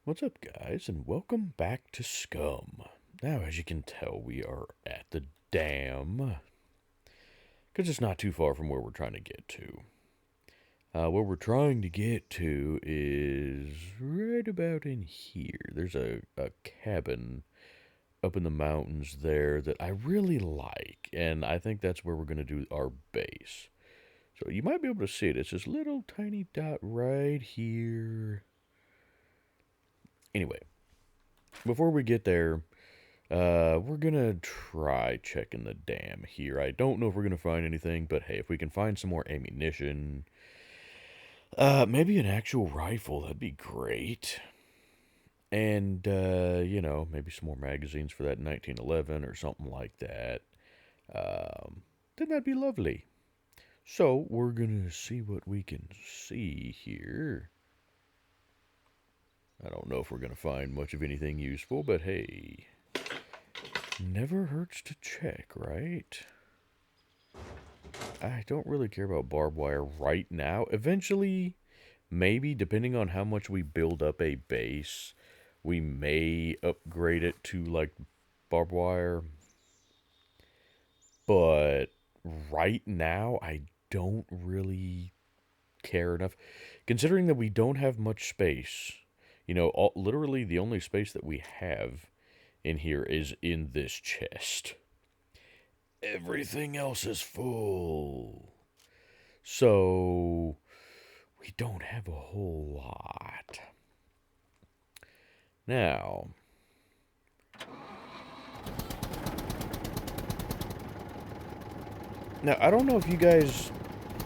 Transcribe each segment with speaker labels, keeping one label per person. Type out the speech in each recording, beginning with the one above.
Speaker 1: What's up, guys, and welcome back to SCUM. Now, as you can tell, we are at the dam, because it's not too far from where we're trying to get to. Where we're trying to get to is right about in here. There's a cabin up in the mountains there that I really like, and I think that's where we're going to do our base. So you might be able to see it. It's this little tiny dot right here. Anyway, before we get there, we're gonna try checking the dam here. I don't know if we're gonna find anything, but hey, if we can find some more ammunition, maybe an actual rifle, that'd be great. And, maybe some more magazines for that 1911 or something like that. Then that'd be lovely. So, we're gonna see what we can see here. I don't know if we're gonna find much of anything useful, but hey, never hurts to check, right? I don't really care about barbed wire right now. Eventually, maybe, depending on how much we build up a base, we may upgrade it to, like, barbed wire. But right now, I don't really care enough. Considering that we don't have much space, literally the only space that we have in here is in this chest. Everything else is full. So, we don't have a whole lot. Now, I don't know if you guys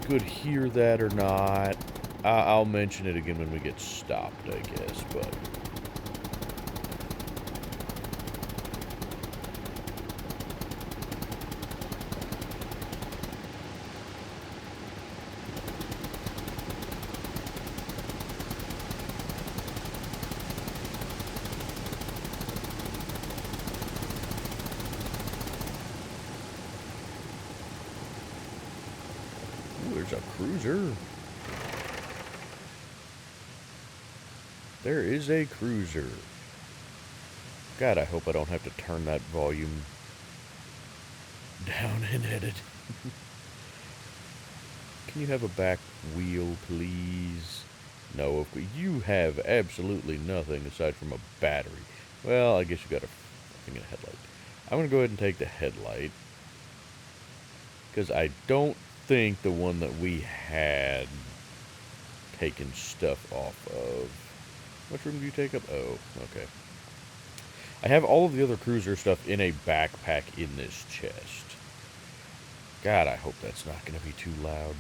Speaker 1: could hear that or not. I'll mention it again when we get stopped, I guess, but... Ooh, there's a cruiser. There is a cruiser. God, I hope I don't have to turn that volume down and edit. Can you have a back wheel, please? No, you have absolutely nothing aside from a battery. Well, I guess you got a headlight. I'm going to go ahead and take the headlight, because I don't think the one that we had taken stuff off of. Which room do you take up? Oh, okay. I have all of the other cruiser stuff in a backpack in this chest. God, I hope that's not going to be too loud.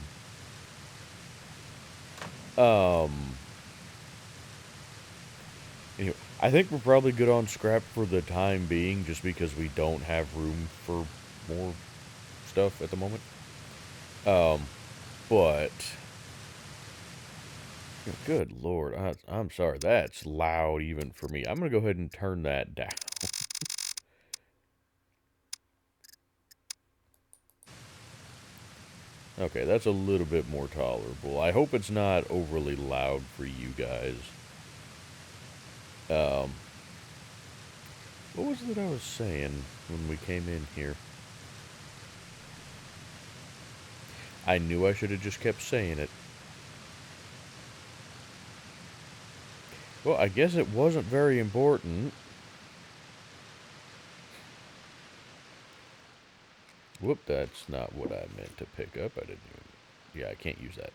Speaker 1: Anyway, I think we're probably good on scrap for the time being, just because we don't have room for more stuff at the moment. But... Good Lord, I'm sorry, that's loud even for me. I'm going to go ahead and turn that down. Okay, that's a little bit more tolerable. I hope it's not overly loud for you guys. What was it I was saying when we came in here? I knew I should have just kept saying it. Well, I guess it wasn't very important. Whoop, that's not what I meant to pick up. I didn't even... Yeah, I can't use that.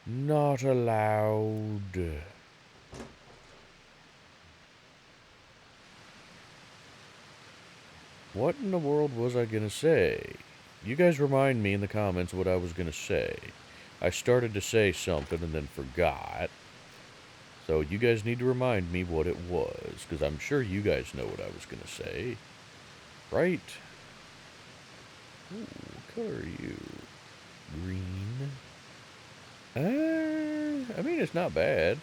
Speaker 1: Not allowed. What in the world was I gonna say? You guys remind me in the comments what I was gonna say. I started to say something and then forgot. So you guys need to remind me what it was, because I'm sure you guys know what I was gonna say. Right? Ooh, what color are you? Green. I mean, it's not bad.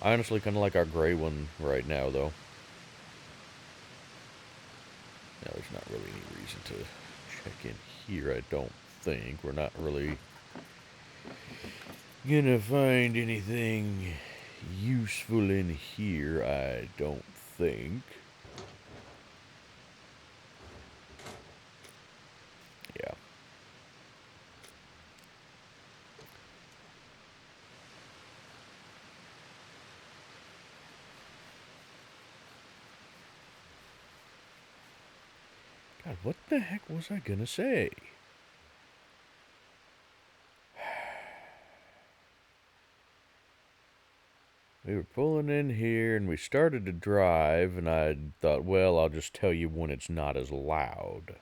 Speaker 1: I honestly kind of like our gray one right now, though. Now, there's not really any reason to check in here, I don't think. We're not really gonna find anything useful in here, I don't think. Yeah. God, what the heck was I gonna say? We were pulling in here and we started to drive, and I thought, well, I'll just tell you when it's not as loud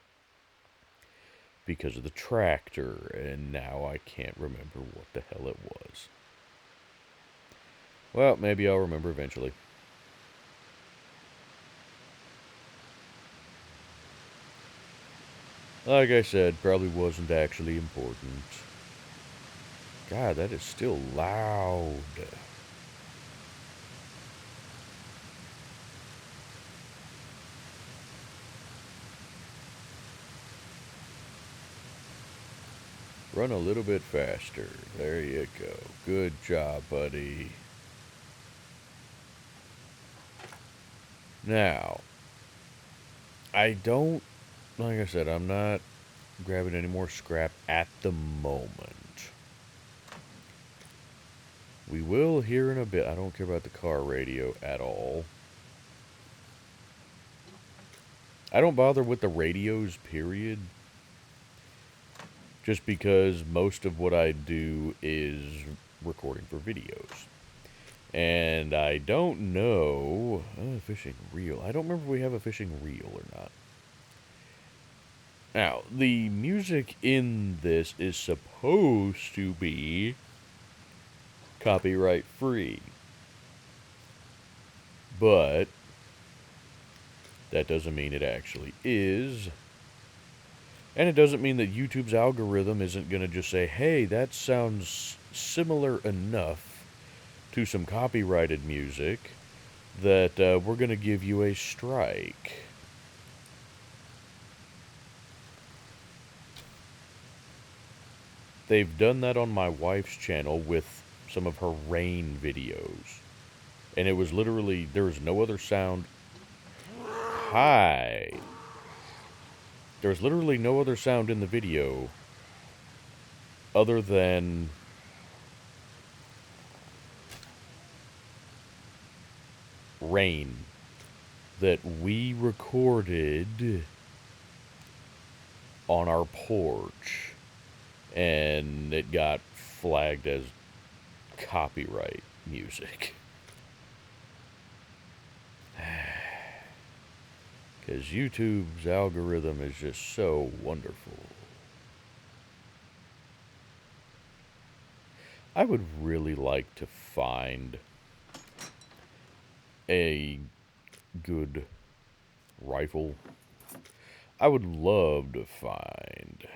Speaker 1: because of the tractor, and now I can't remember what the hell it was. Well, maybe I'll remember eventually. Like I said, probably wasn't actually important. God, that is still loud. Run a little bit faster. There you go. Good job, buddy. Now, I don't, like I said, I'm not grabbing any more scrap at the moment. We will here in a bit. I don't care about the car radio at all. I don't bother with the radios, period. Just because most of what I do is recording for videos. And I don't know... fishing reel. I don't remember if we have a fishing reel or not. Now, the music in this is supposed to be copyright free. But that doesn't mean it actually is. And it doesn't mean that YouTube's algorithm isn't going to just say, hey, that sounds similar enough to some copyrighted music that we're going to give you a strike. They've done that on my wife's channel with some of her rain videos. And it was literally, there was no other sound. Hi. There's literally no other sound in the video other than rain that we recorded on our porch, and it got flagged as copyright music. Because YouTube's algorithm is just so wonderful. I would really like to find a good rifle. I would love to find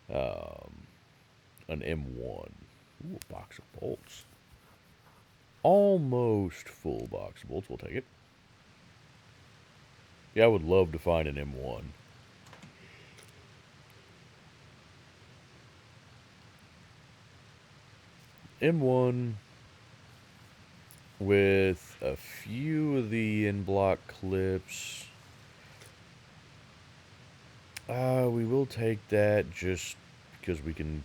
Speaker 1: an M1. Ooh, a box of bolts. Almost full box of bolts. We'll take it. Yeah, I would love to find an M1. M1 with a few of the in-block clips. We will take that just because we can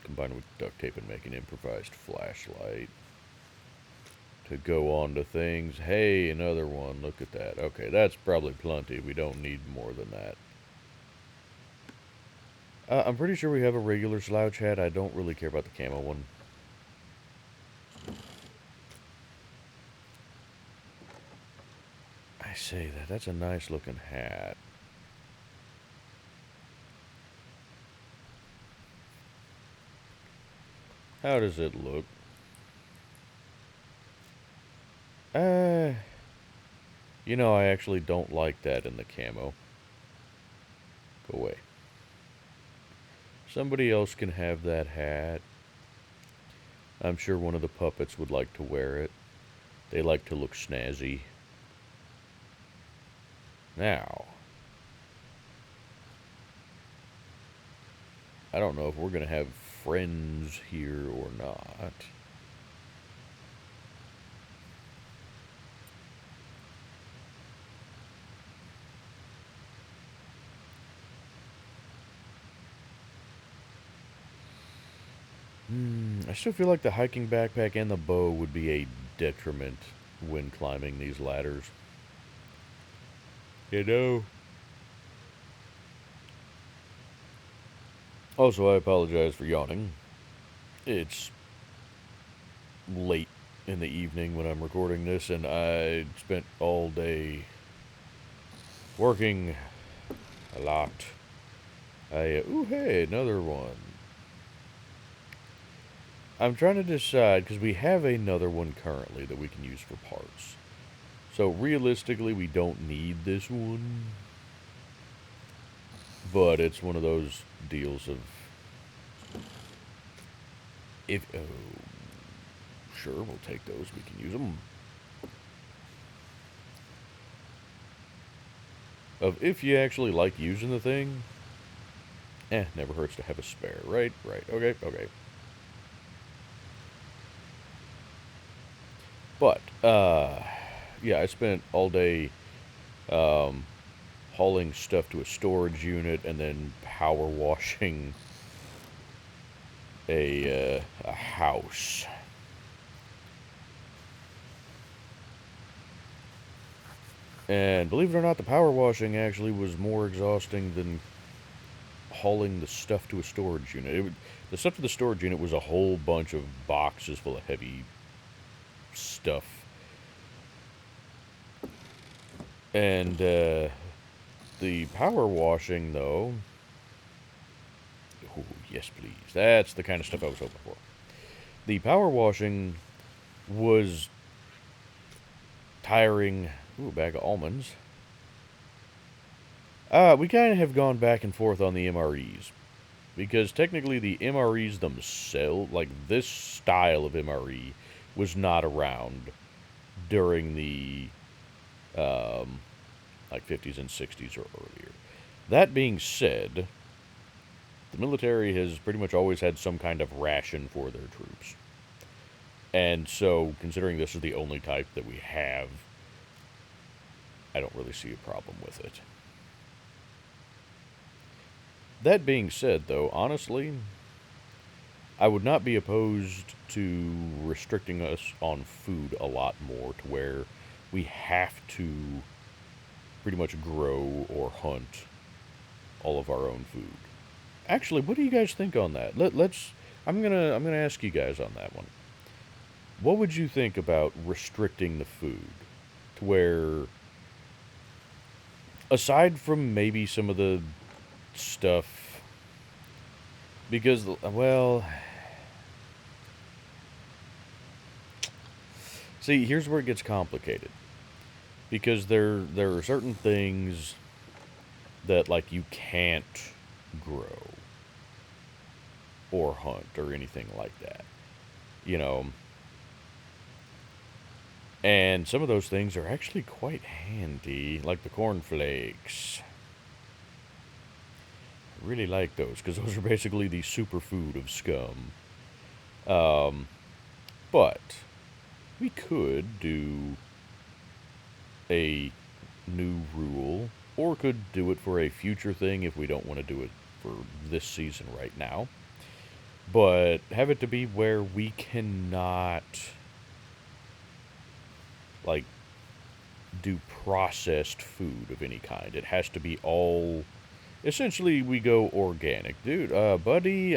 Speaker 1: combine it with duct tape and make an improvised flashlight to go on to things. Hey, another one. Look at that. Okay, that's probably plenty. We don't need more than that. I'm pretty sure we have a regular slouch hat. I don't really care about the camo one. I say that. That's a nice looking hat. How does it look? You know, I actually don't like that in the camo. Go away. Somebody else can have that hat. I'm sure one of the puppets would like to wear it. They like to look snazzy. Now, I don't know if we're going to have friends here or not. I still feel like the hiking backpack and the bow would be a detriment when climbing these ladders. You know? Also, I apologize for yawning. It's late in the evening when I'm recording this, and I spent all day working a lot. Ooh, hey, another one. I'm trying to decide, because we have another one currently that we can use for parts. So, realistically, we don't need this one. But it's one of those deals of... Oh, sure, we'll take those. We can use them. If you actually like using the thing, never hurts to have a spare, right? Right, okay. But, yeah, I spent all day, hauling stuff to a storage unit and then power washing a house. And believe it or not, the power washing actually was more exhausting than hauling the stuff to a storage unit. The stuff to the storage unit was a whole bunch of boxes full of heavy stuff. And the power washing, though... Oh, yes, please. That's the kind of stuff I was hoping for. The power washing was tiring. Ooh, a bag of almonds. We kind of have gone back and forth on the MREs. Because technically the MREs themselves, like this style of MRE, was not around during the, like 50s and 60s or earlier. That being said, the military has pretty much always had some kind of ration for their troops. And so, considering this is the only type that we have, I don't really see a problem with it. That being said, though, honestly, I would not be opposed to restricting us on food a lot more to where we have to pretty much grow or hunt all of our own food. Actually, what do you guys think on that? I'm gonna ask you guys on that one. What would you think about restricting the food to where, aside from maybe some of the stuff, because, well, see, here's where it gets complicated, because there are certain things that, like, you can't grow or hunt or anything like that, you know. And some of those things are actually quite handy, like the cornflakes. I really like those, because those are basically the superfood of SCUM. But we could do a new rule, or could do it for a future thing if we don't want to do it for this season right now. But have it to be where we cannot, like, do processed food of any kind. It has to be all... Essentially, we go organic. Dude, buddy,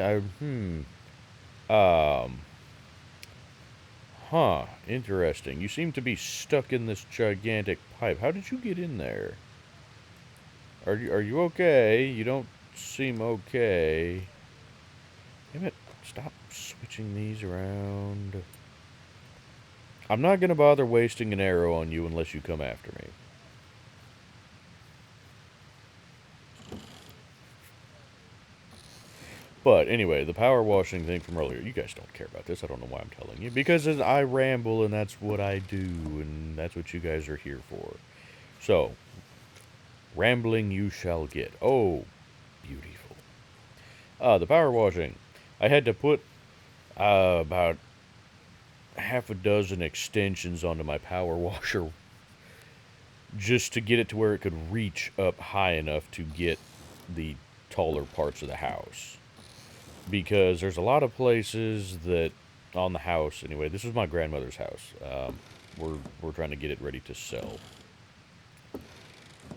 Speaker 1: interesting. You seem to be stuck in this gigantic pipe. How did you get in there? Are you okay? You don't seem okay. Damn it, stop switching these around. I'm not gonna bother wasting an arrow on you unless you come after me. But anyway, the power washing thing from earlier, you guys don't care about this. I don't know why I'm telling you. Because I ramble and that's what I do, and that's what you guys are here for. So, rambling you shall get. Oh, beautiful. The power washing. I had to put about half a dozen extensions onto my power washer just to get it to where it could reach up high enough to get the taller parts of the house. Because there's a lot of places that on the house, anyway, this is my grandmother's house. We're trying to get it ready to sell.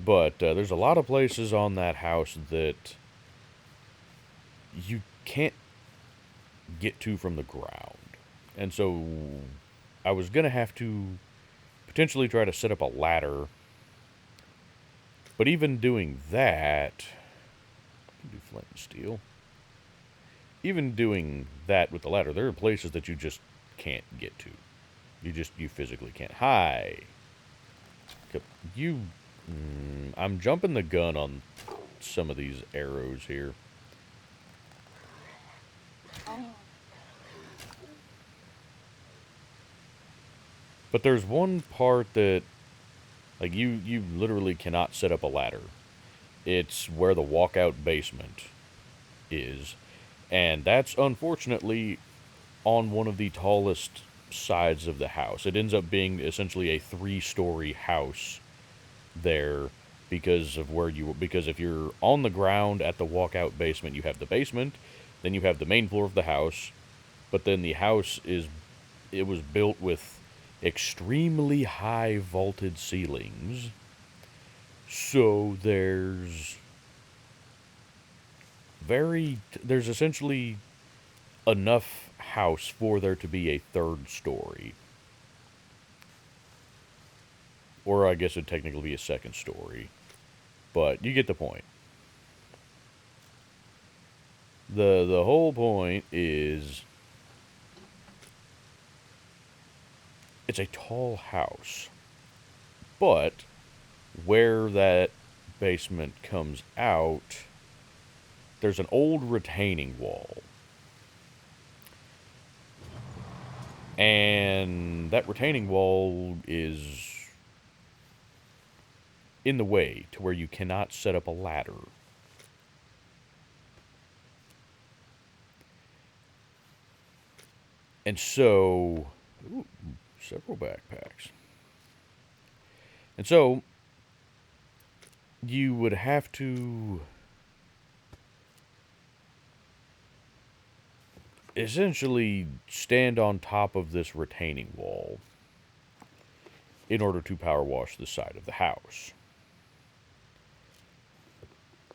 Speaker 1: But there's a lot of places on that house that you can't get to from the ground. And so I was going to have to potentially try to set up a ladder. But even doing that, I can do flint and steel. Even doing that with the ladder, there are places that you just can't get to. You physically can't. Hi. I'm jumping the gun on some of these arrows here. But there's one part that, like, you literally cannot set up a ladder. It's where the walkout basement is. And that's unfortunately on one of the tallest sides of the house. It ends up being essentially a 3-story house there because if you're on the ground at the walkout basement, you have the basement, then you have the main floor of the house, but then the house was built with extremely high vaulted ceilings. So there's essentially enough house for there to be a 3rd story. Or I guess it'd technically be a 2nd story. But you get the point. The whole point is it's a tall house. But where that basement comes out, there's an old retaining wall. And that retaining wall is in the way to where you cannot set up a ladder. And so, several backpacks. And so, you would have to essentially stand on top of this retaining wall in order to power wash the side of the house.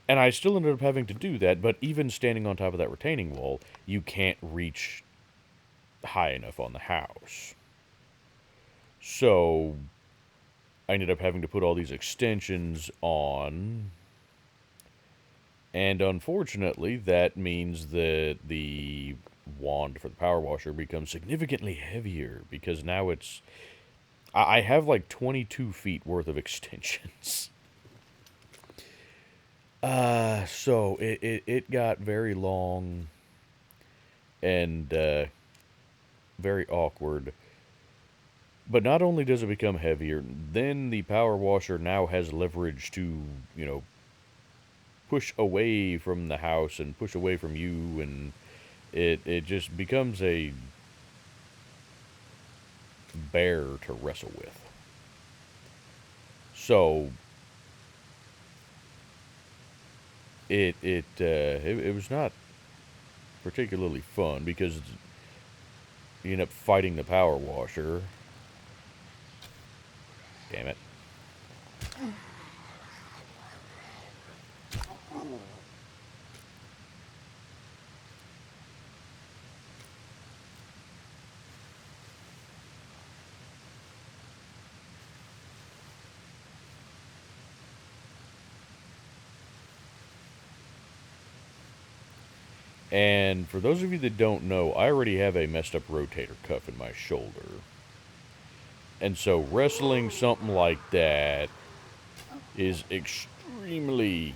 Speaker 1: And I still ended up having to do that, but even standing on top of that retaining wall, you can't reach high enough on the house. So I ended up having to put all these extensions on. And unfortunately, that means that the wand for the power washer becomes significantly heavier because now I have like 22 feet worth of extensions. So it got very long and very awkward. But not only does it become heavier, then the power washer now has leverage to, push away from the house and push away from you, and it just becomes a bear to wrestle with. So it was not particularly fun because you end up fighting the power washer. Damn it. And for those of you that don't know, I already have a messed up rotator cuff in my shoulder. And so wrestling something like that is extremely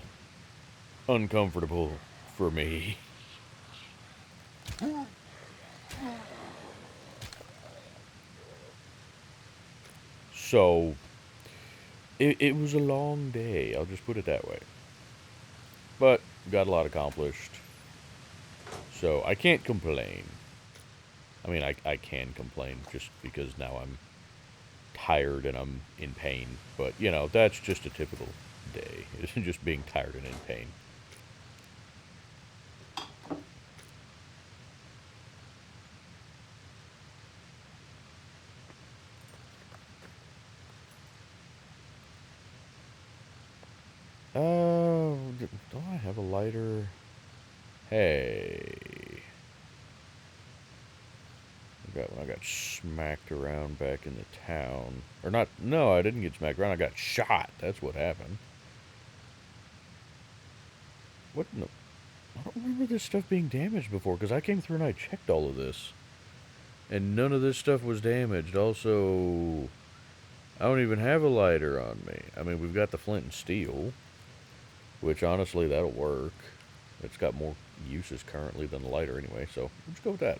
Speaker 1: uncomfortable for me. So it was a long day, I'll just put it that way. But got a lot accomplished. So I can't complain. I mean, I can complain just because now I'm tired and I'm in pain. But, you know, that's just a typical day. It's just being tired and in pain. Oh, do I have a lighter? Hey. When I got smacked around back in the town. Or not, no, I didn't get smacked around. I got shot. That's what happened. What in the... I don't remember this stuff being damaged before, because I came through and I checked all of this. And none of this stuff was damaged. Also, I don't even have a lighter on me. I mean, we've got the flint and steel, which honestly, that'll work. It's got more uses currently than the lighter anyway, so let's go with that.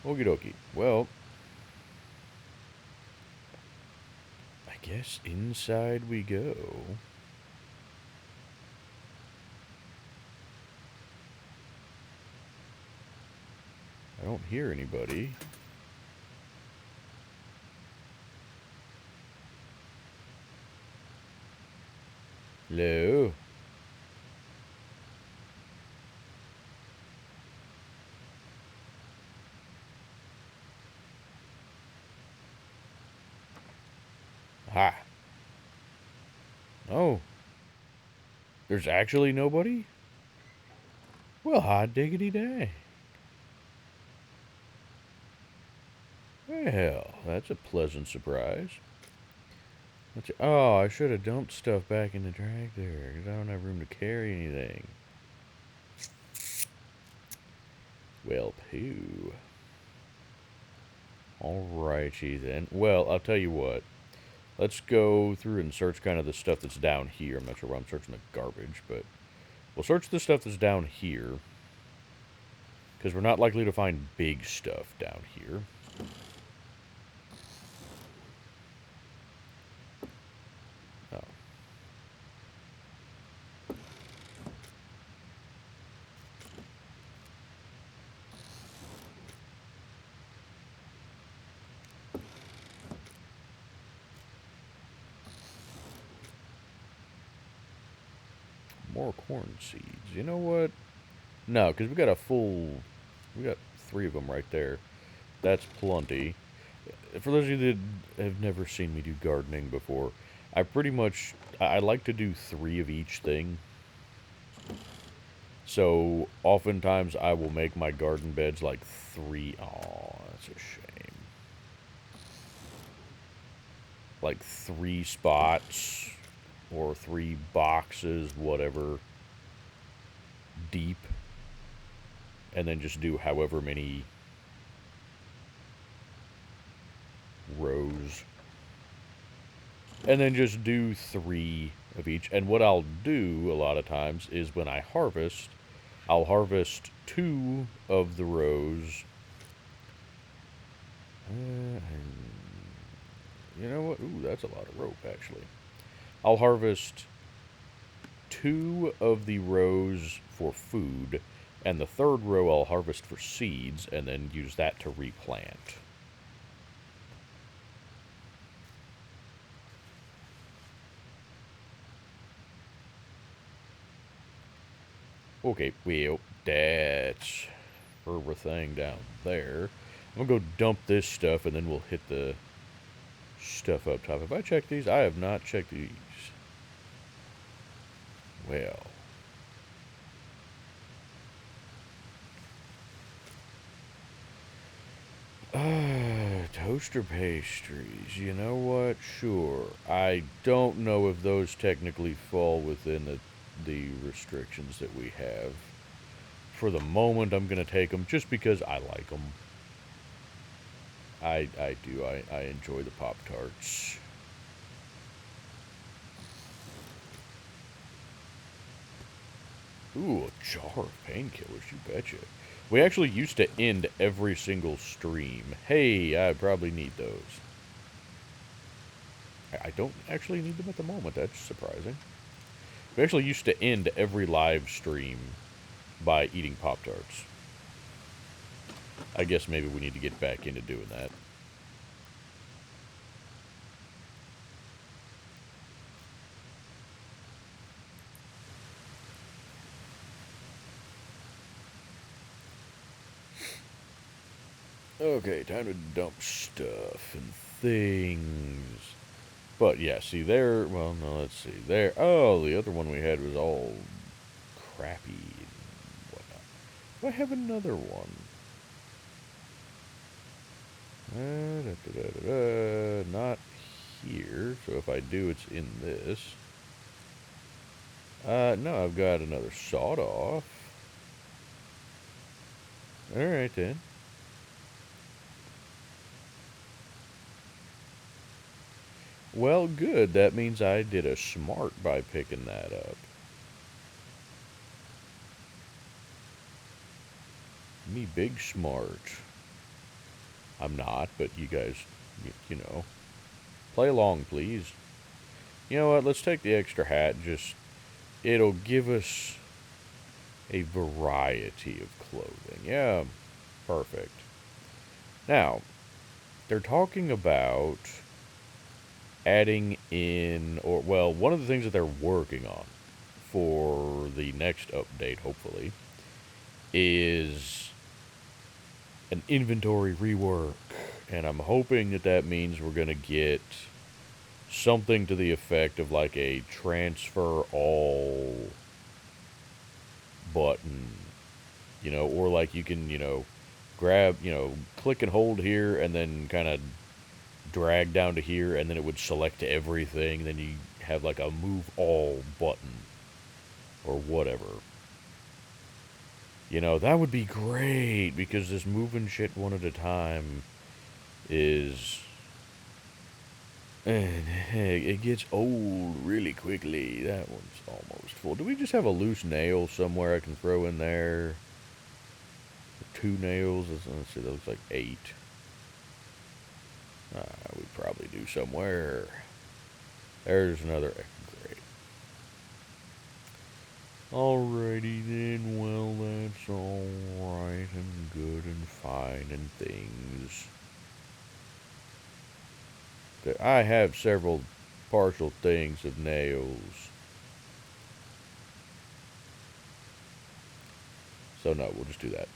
Speaker 1: Okie dokie. Well, I guess inside we go. I don't hear anybody. Hello? Ha. Oh. There's actually nobody? Well, hot diggity day. Well, that's a pleasant surprise. Oh, I should have dumped stuff back in the drag there, because I don't have room to carry anything. Well, poo. Alrighty then. Well, I'll tell you what. Let's go through and search kind of the stuff that's down here. I'm not sure why I'm searching the garbage, but we'll search the stuff that's down here, because we're not likely to find big stuff down here. Oh. More corn seeds. You know what? No, because we got we got 3 of them right there. That's plenty. For those of you that have never seen me do gardening before, I like to do 3 of each thing. So, oftentimes I will make my garden beds like 3, oh, that's a shame. Like 3 spots, or 3 boxes, whatever, deep. And then just do however many rows. And then just do 3 of each. And what I'll do a lot of times is when I harvest, I'll harvest 2 of the rows. You know what? Ooh, that's a lot of rope, actually. I'll harvest 2 of the rows for food, and the 3rd row I'll harvest for seeds, and then use that to replant. Okay, well, that's everything down there. I'm gonna go dump this stuff, and then we'll hit the stuff up top. Have I checked these? I have not checked these. Well. Toaster pastries. You know what? Sure. I don't know if those technically fall within the restrictions that we have. For the moment, I'm going to take them just because I like them. I do. I enjoy the Pop-Tarts. Ooh, a jar of painkillers, you betcha. We actually used to end every single stream. Hey, I probably need those. I don't actually need them at the moment. That's surprising. We actually used to end every live stream by eating Pop-Tarts. I guess maybe we need to get back into doing that. Okay, time to dump stuff and things. But yeah, see there, well, no, let's see. There, oh, the other one we had was all crappy and whatnot. Do I have another one? Not here, so if I do, it's in this. No, I've got another sawed off. Alright then. Well, good. That means I did a smart by picking that up. Me big smart. I'm not, but you guys, you know. Play along, please. You know what? Let's take the extra hat. Just, it'll give us a variety of clothing. Yeah, perfect. Now, they're talking about adding in, or, well, one of the things that they're working on for the next update, hopefully, is an inventory rework. And I'm hoping that that means we're going to get something to the effect of like a transfer all button, or like you can, grab, click and hold here and then kind of drag down to here and then it would select everything. Then you have like a move all button or whatever. That would be great because this moving shit one at a time is. And it gets old really quickly. That one's almost full. Do we just have a loose nail somewhere I can throw in there? 2 nails? Let's see, that looks like 8. We probably do somewhere. There's another. Great. Alrighty then, well, that's alright and good and fine and things. I have several partial things of nails. So no, we'll just do that.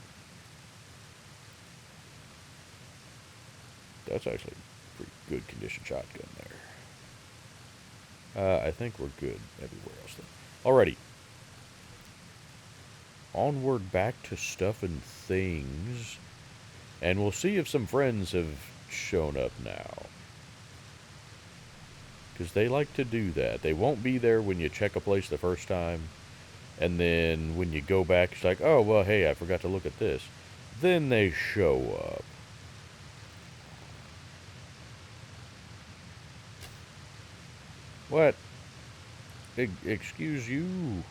Speaker 1: That's actually a pretty good condition shotgun there. I think we're good everywhere else then. Alrighty. Onward back to stuff and things. And we'll see if some friends have shown up now. Because they like to do that. They won't be there when you check a place the first time. And then when you go back, it's like, oh, well, hey, I forgot to look at this. Then they show up. What? Excuse you?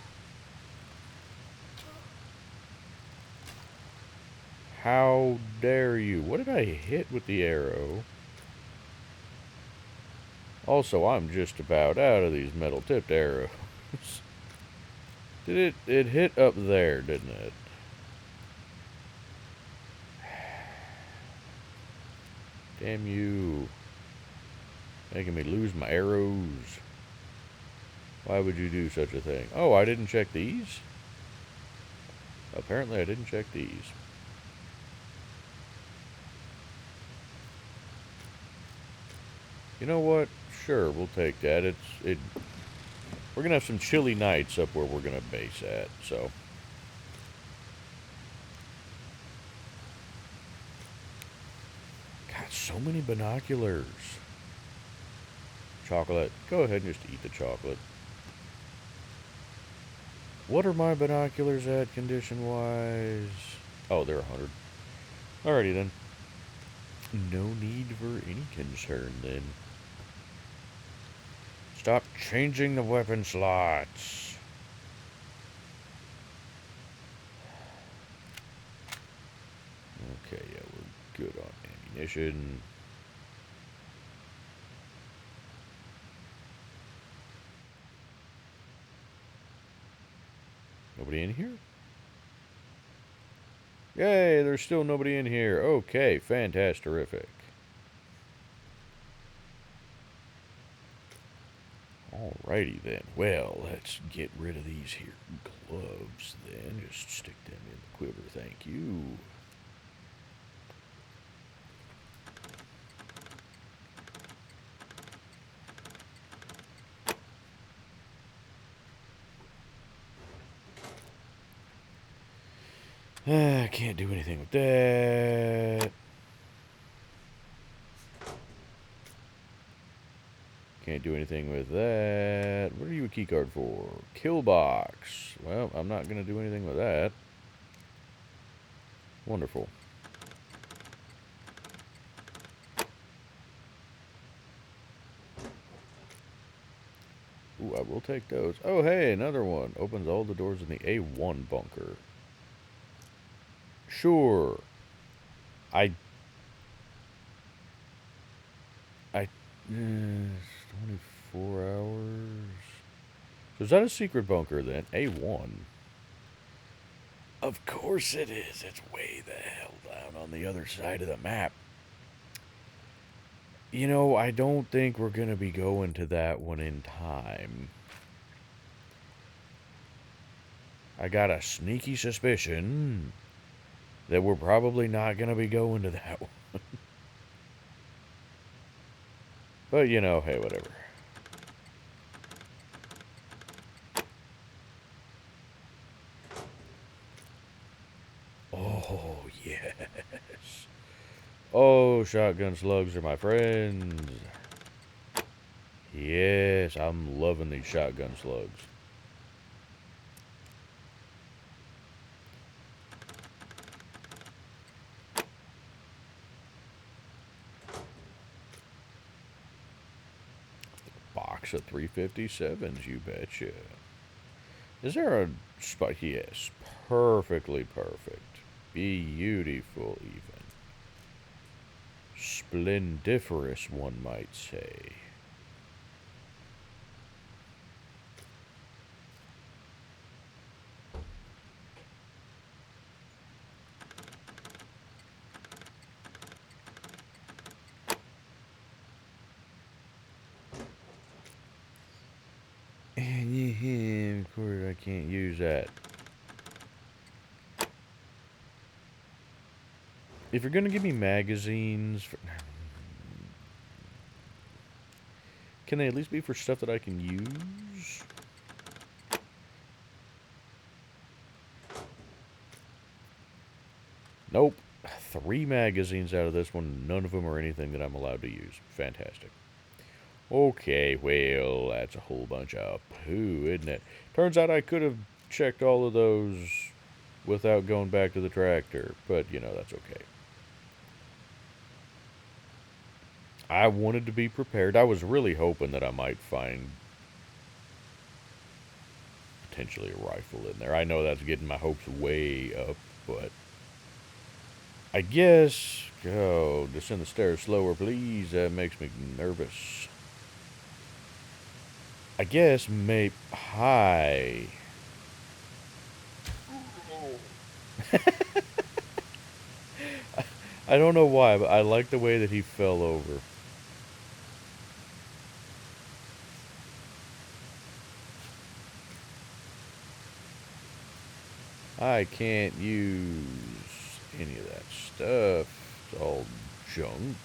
Speaker 1: How dare you? What did I hit with the arrow? Also, I'm just about out of these metal-tipped arrows. It hit up there, didn't it? Damn you. Making me lose my arrows. Why would you do such a thing? Oh, I didn't check these? Apparently I didn't check these. You know what? Sure, we'll take that. We're gonna have some chilly nights up where we're gonna base at, so. God, so many binoculars. Chocolate. Go ahead and just eat the chocolate. What are my binoculars at condition-wise? Oh, they're 100. Alrighty then. No need for any concern then. Stop changing the weapon slots. Okay, yeah, we're good on ammunition. Nobody in here? Yay, there's still nobody in here. Okay, fantastic. Alrighty then. Well, let's get rid of these here gloves then. Just stick them in the quiver, thank you. I can't do anything with that. Can't do anything with that. What are you a keycard for? Kill box. Well, I'm not going to do anything with that. Wonderful. Ooh, I will take those. Oh, hey, another one. Opens all the doors in the A1 bunker. Sure. I 24 hours. So is that a secret bunker then? A1. Of course it is. It's way the hell down on the other side of the map. You know, I don't think we're going to be going to that one in time. I got a sneaky suspicion that we're probably not going to be going to that one. But, you know, hey, whatever. Oh, yes. Oh, shotgun slugs are my friends. Yes, I'm loving these shotgun slugs. Box of 357s, you betcha. Is there a spot? Yes, perfectly perfect. Beautiful, even. Splendiferous, one might say. And yeah, of course I can't use that. If you're gonna give me magazines, can they at least be for stuff that I can use? Nope. 3 magazines out of this one. None of them are anything that I'm allowed to use. Fantastic. Okay, well, that's a whole bunch of poo, isn't it? Turns out I could have checked all of those without going back to the tractor, but, you know, that's okay. I wanted to be prepared. I was really hoping that I might find potentially a rifle in there. I know that's getting my hopes way up, but I guess... Oh, descend the stairs slower, please. That makes me nervous. I guess maybe... Hi. I don't know why, but I like the way that he fell over. I can't use any of that stuff. It's all junk.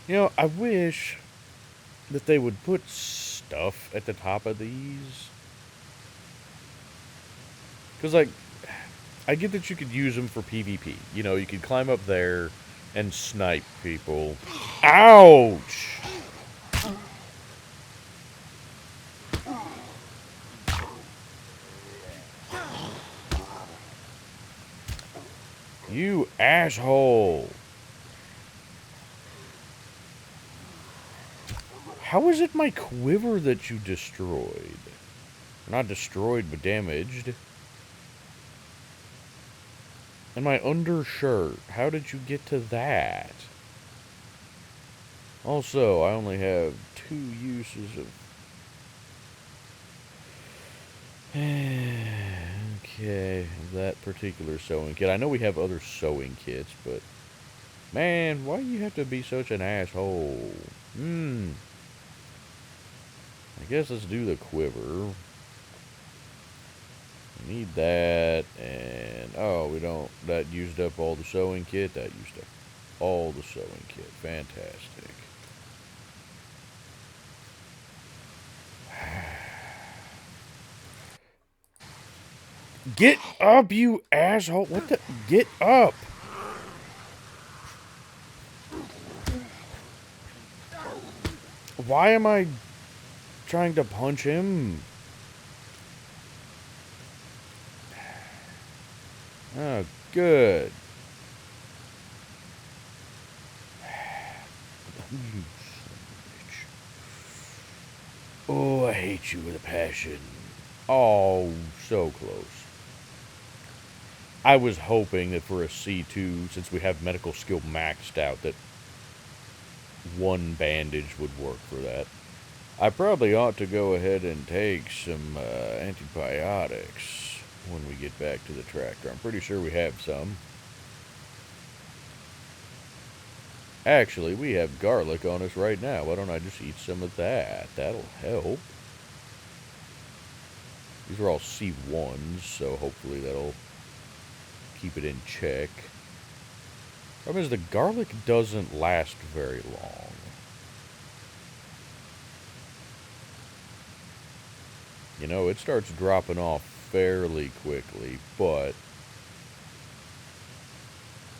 Speaker 1: You know, I wish that they would put stuff at the top of these. Because, like, I get that you could use them for PvP. You know, you could climb up there and snipe people. Ouch! You asshole! How is it my quiver that you destroyed? Not destroyed, but damaged. And my undershirt. How did you get to that? Also, I only have 2 uses of... Okay, that particular sewing kit. I know we have other sewing kits, but... Man, why do you have to be such an asshole? I guess let's do the quiver. We need that, and... Oh, we don't... That used up all the sewing kit? That used up all the sewing kit. Fantastic. Get up, you asshole! What the... Get up! Why am I trying to punch him? Oh, good. You son of a bitch. Oh, I hate you with a passion. Oh, so close. I was hoping that for a C2, since we have medical skill maxed out, that 1 bandage would work for that. I probably ought to go ahead and take some antibiotics when we get back to the tractor. I'm pretty sure we have some. Actually, we have garlic on us right now. Why don't I just eat some of that? That'll help. These are all C1s, so hopefully that'll keep it in check. Problem is, the garlic doesn't last very long. You know, it starts dropping off fairly quickly, but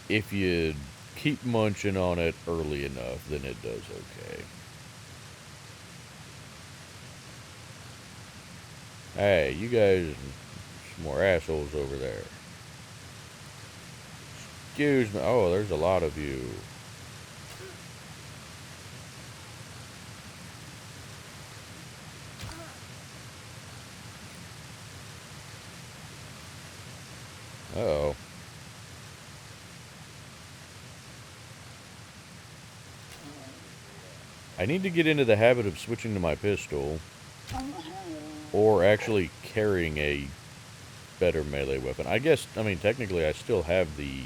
Speaker 1: if you keep munching on it early enough, then it does okay. Hey, you guys, some more assholes over there. Excuse me. Oh, there's a lot of you. Uh-oh. I need to get into the habit of switching to my pistol, or actually carrying a better melee weapon. I guess, I mean, technically I still have the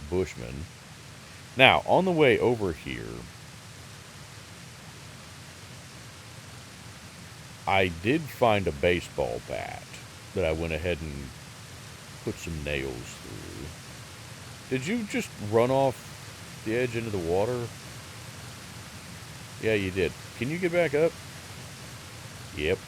Speaker 1: Bushman. Now, on the way over here, I did find a baseball bat that I went ahead and put some nails through. Did you just run off the edge into the water? Yeah, you did. Can you get back up? Yep.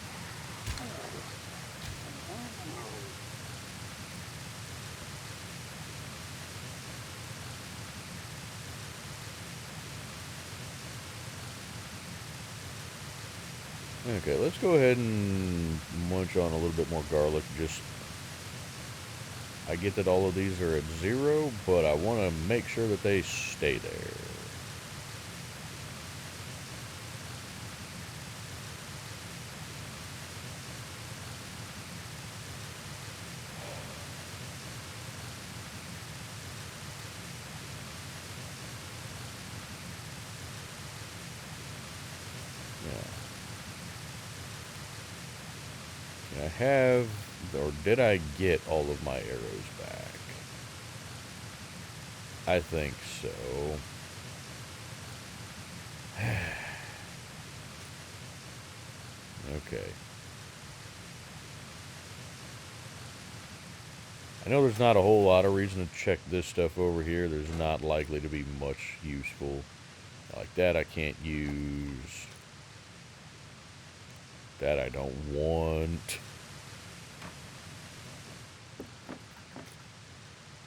Speaker 1: Okay, let's go ahead and munch on a little bit more garlic. Just, I get that all of these are at 0, but I want to make sure that they stay there. I have, or did I get all of my arrows back? I think so. Okay. I know there's not a whole lot of reason to check this stuff over here. There's not likely to be much useful. Like that I can't use. That I don't want.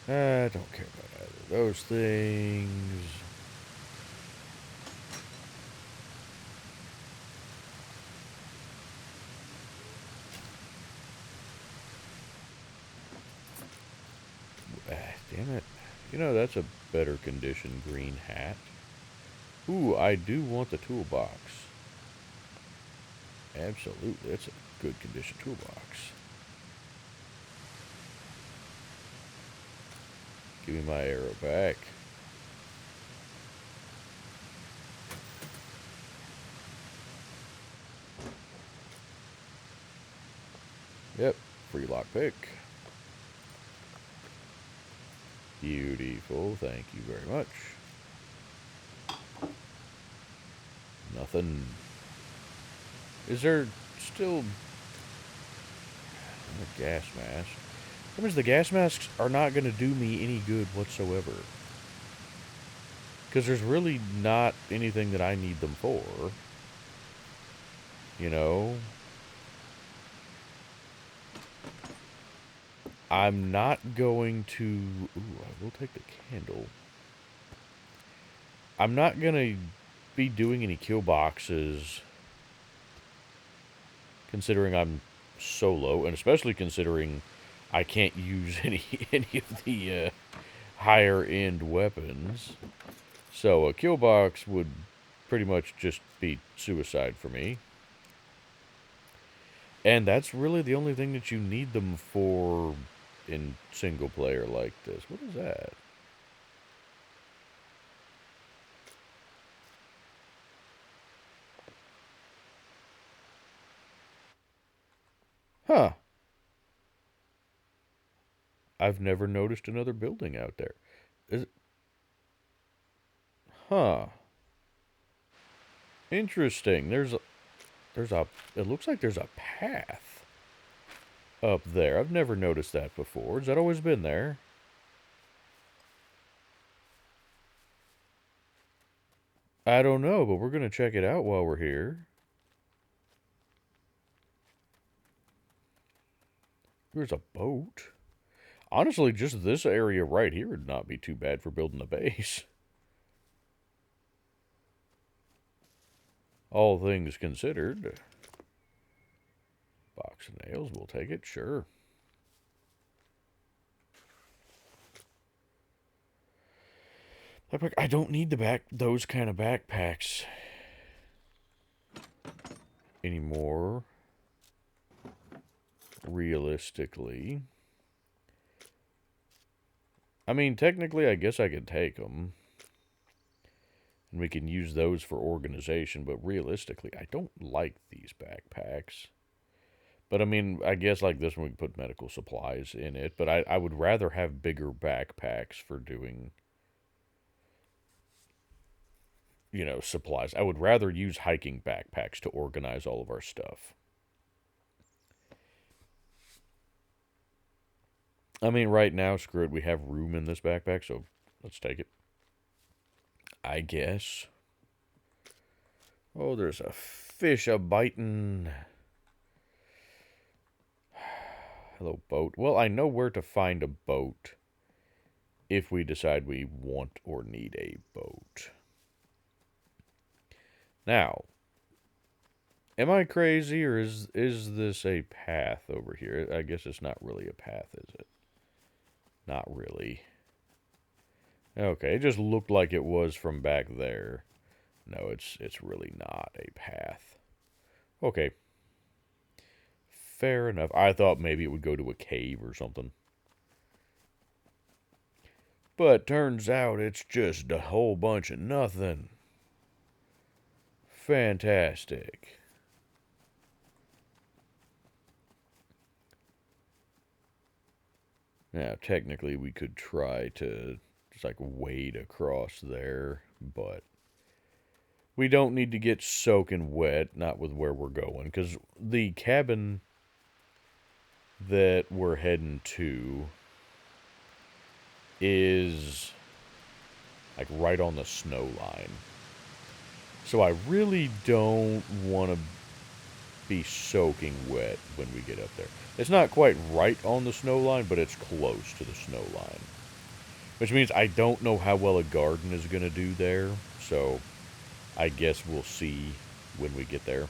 Speaker 1: I don't care about either of those things. Damn it. You know, that's a better condition green hat. Ooh, I do want the toolbox. Absolutely, that's a good condition toolbox. Give me my arrow back. Yep, free lockpick. Beautiful, thank you very much. Nothing. Is there still a gas mask? That means the gas masks are not going to do me any good whatsoever. Because there's really not anything that I need them for. You know? I'm not going to... Ooh, I will take the candle. I'm not going to be doing any kill boxes, considering I'm solo, and especially considering I can't use any of the higher end weapons. So a kill box would pretty much just be suicide for me. And that's really the only thing that you need them for in single player like this. What is that? Huh. I've never noticed another building out there. Is it? Huh. Interesting. It looks like there's a path up there. I've never noticed that before. Has that always been there? I don't know, but we're going to check it out while we're here. There's a boat. Honestly, just this area right here would not be too bad for building a base. All things considered. Box of nails, we'll take it, sure. I don't need those kind of backpacks anymore. Realistically. I mean, technically, I guess I could take them. And we can use those for organization, but realistically, I don't like these backpacks. But I mean, I guess like this one we can put medical supplies in it, but I would rather have bigger backpacks for doing, you know, supplies. I would rather use hiking backpacks to organize all of our stuff. I mean, right now, screw it, we have room in this backpack, so let's take it. I guess. Oh, there's a fish a-biting. Hello, boat. Well, I know where to find a boat if we decide we want or need a boat. Now, am I crazy, or is this a path over here? I guess it's not really a path, is it? Not really. Okay, it just looked like it was from back there. No, it's really not a path. Okay. Fair enough. I thought maybe it would go to a cave or something. But turns out it's just a whole bunch of nothing. Fantastic. Now, technically, we could try to just like wade across there, but we don't need to get soaking wet, not with where we're going, because the cabin that we're heading to is like right on the snow line. So I really don't want to be soaking wet when we get up there. It's not quite right on the snow line, but it's close to the snow line. Which means I don't know how well a garden is going to do there, so I guess we'll see when we get there.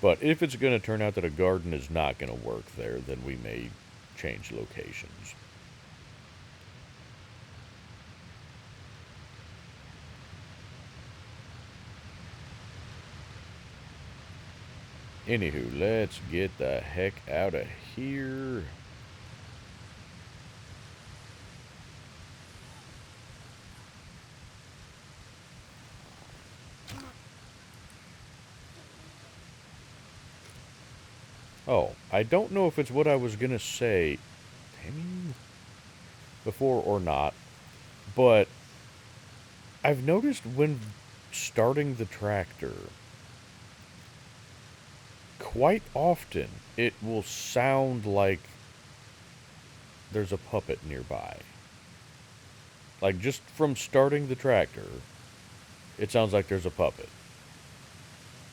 Speaker 1: But if it's going to turn out that a garden is not going to work there, then we may change locations. Anywho, let's get the heck out of here. Oh, I don't know if it's what I was gonna say before or not, but I've noticed when starting the tractor, quite often it will sound like there's a puppet nearby. Like, just from starting the tractor, it sounds like there's a puppet.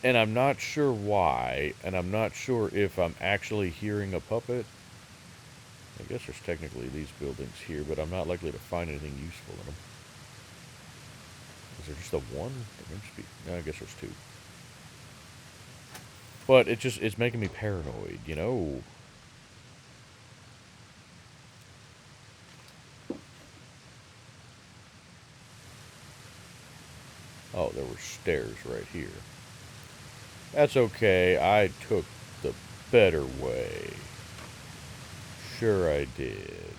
Speaker 1: And I'm not sure why, and I'm not sure if I'm actually hearing a puppet. I guess there's technically these buildings here, but I'm not likely to find anything useful in them. Is there just the one? There may just be... No, I guess there's two. But it's making me paranoid, you know? Oh, there were stairs right here. That's okay, I took the better way. Sure I did.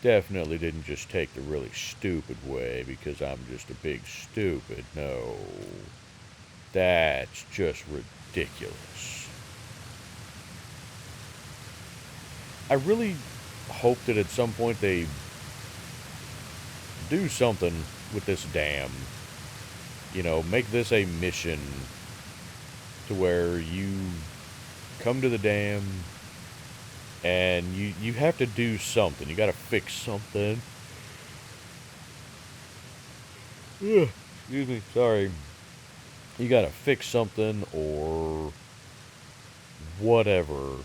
Speaker 1: Definitely didn't just take the really stupid way because I'm just a big stupid. No. That's just ridiculous. I really hope that at some point they do something with this dam. You know, make this a mission to where you come to the dam and you have to do something. You gotta fix something. Ugh, excuse me, sorry. You gotta fix something or whatever,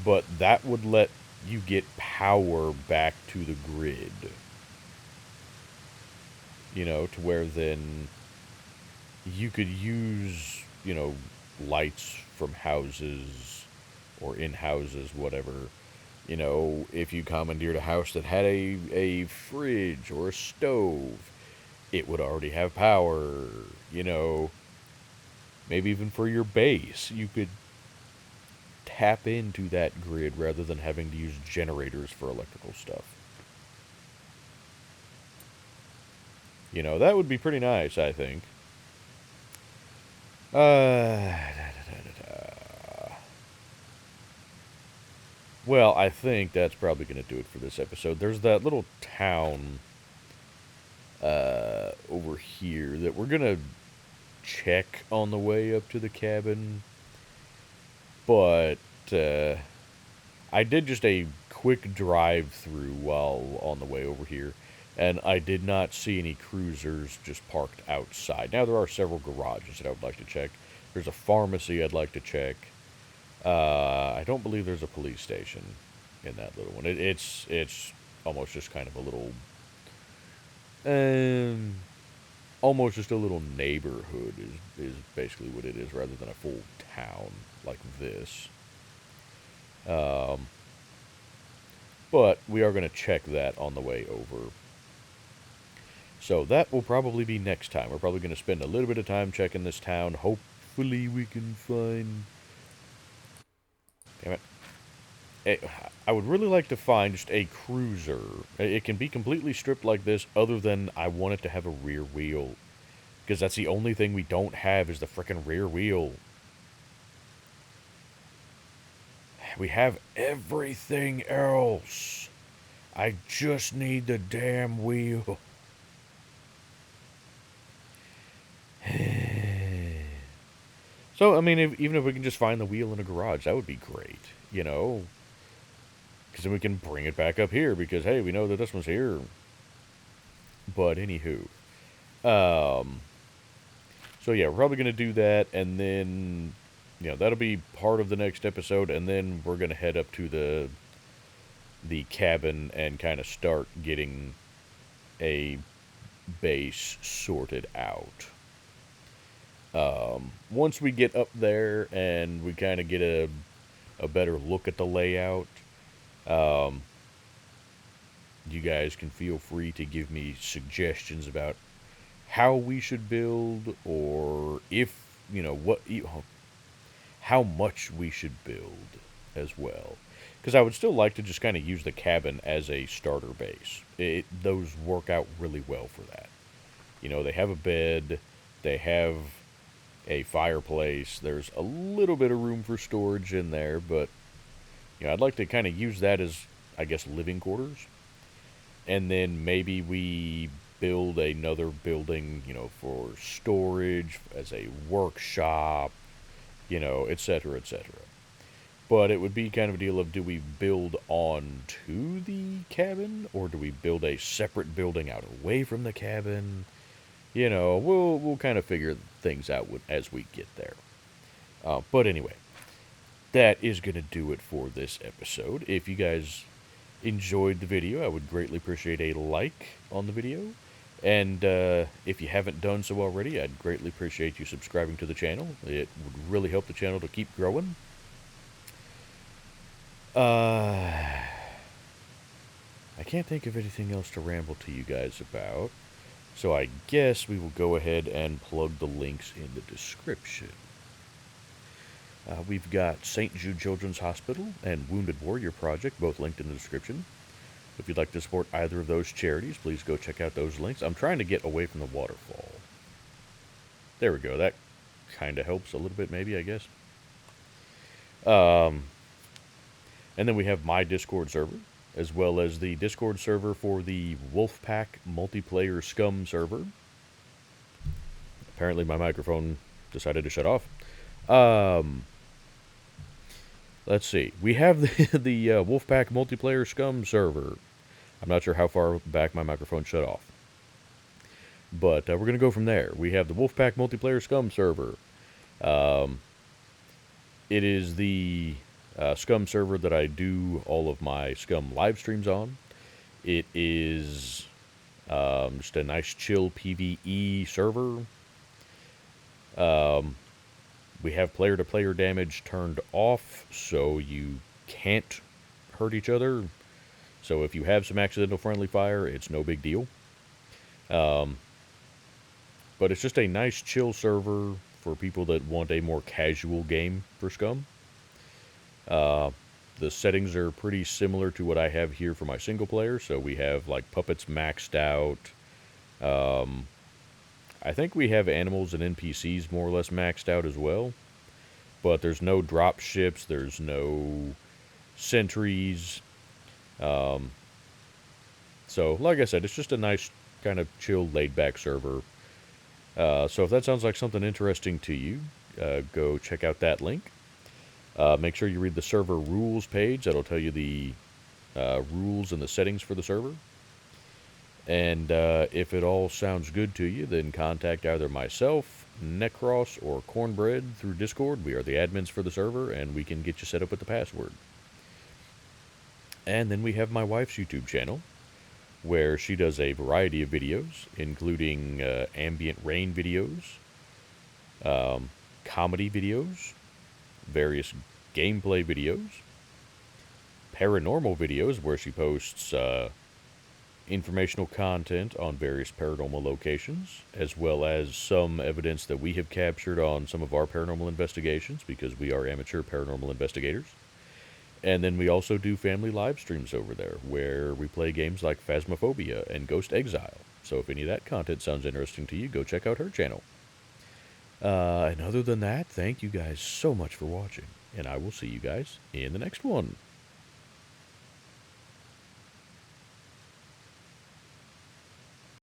Speaker 1: but that would let you get power back to the grid. You know, to where then you could use, you know, lights from houses or in houses, whatever. You know, if you commandeered a house that had a fridge or a stove, it would already have power, you know. Maybe even for your base, you could tap into that grid rather than having to use generators for electrical stuff. You know, that would be pretty nice, I think. Well, I think that's probably going to do it for this episode. There's that little town over here that we're going to check on the way up to the cabin. But I did just a quick drive through while on the way over here, and I did not see any cruisers just parked outside. Now, there are several garages that I would like to check. There's a pharmacy I'd like to check. I don't believe there's a police station in that little one. It's almost just kind of a little, almost just a little neighborhood is basically what it is, rather than a full town like this. But we are going to check that on the way over. So that will probably be next time. We're probably going to spend a little bit of time checking this town. Hopefully we can find... Damn it. I would really like to find just a cruiser. It can be completely stripped like this, other than I want it to have a rear wheel. Because that's the only thing we don't have is the frickin' rear wheel. We have everything else. I just need the damn wheel. So, I mean, even if we can just find the wheel in a garage, that would be great, you know? Because then we can bring it back up here, because, hey, we know that this one's here. But, anywho. So, yeah, we're probably going to do that, and then, you know, that'll be part of the next episode, and then we're going to head up to the cabin and kind of start getting a base sorted out. Once we get up there and we kind of get a better look at the layout, you guys can feel free to give me suggestions about how we should build, or if, you know, what... how much we should build as well. Because I would still like to just kind of use the cabin as a starter base. Those work out really well for that. You know, they have a bed, they have a fireplace, there's a little bit of room for storage in there, but, you know, I'd like to kind of use that as, I guess, living quarters. And then maybe we build another building, you know, for storage, as a workshop, you know, etc., etc. But it would be kind of a deal of, do we build on to the cabin, or do we build a separate building out away from the cabin? You know, we'll kind of figure things out as we get there. But anyway, that is going to do it for this episode. If you guys enjoyed the video, I would greatly appreciate a like on the video. And if you haven't done so already, I'd greatly appreciate you subscribing to the channel. It would really help the channel to keep growing. I can't think of anything else to ramble to you guys about. So I guess we will go ahead and plug the links in the description. We've got St. Jude Children's Hospital and Wounded Warrior Project, both linked in the description. If you'd like to support either of those charities, please go check out those links. I'm trying to get away from the waterfall. There we go. That kind of helps a little bit, maybe, I guess. And then we have my Discord server, as well as the Discord server for the Wolfpack multiplayer SCUM server. Apparently my microphone decided to shut off. Let's see. We have the Wolfpack multiplayer SCUM server. I'm not sure how far back my microphone shut off. But we're going to go from there. We have the Wolfpack multiplayer SCUM server. It is the SCUM server that I do all of my SCUM live streams on. It is just a nice chill PvE server. We have player-to-player damage turned off, so you can't hurt each other. So if you have some accidental friendly fire, it's no big deal. But it's just a nice chill server for people that want a more casual game for SCUM. The settings are pretty similar to what I have here for my single player. So we have like puppets maxed out. I think we have animals and NPCs more or less maxed out as well. But there's no drop ships, there's no sentries. So, like I said, it's just a nice kind of chill, laid-back server. So if that sounds like something interesting to you, go check out that link. Make sure you read the server rules page. That'll tell you the rules and the settings for the server. And if it all sounds good to you, then contact either myself, Necros, or Cornbread through Discord. We are the admins for the server, and we can get you set up with the password. And then we have my wife's YouTube channel, where she does a variety of videos, including ambient rain videos, comedy videos, various gameplay videos, paranormal videos where she posts informational content on various paranormal locations, as well as some evidence that we have captured on some of our paranormal investigations, because we are amateur paranormal investigators. And then we also do family live streams over there, where we play games like Phasmophobia and Ghost Exile. So if any of that content sounds interesting to you, go check out her channel. And other than that, thank you guys so much for watching, and I will see you guys in the next one.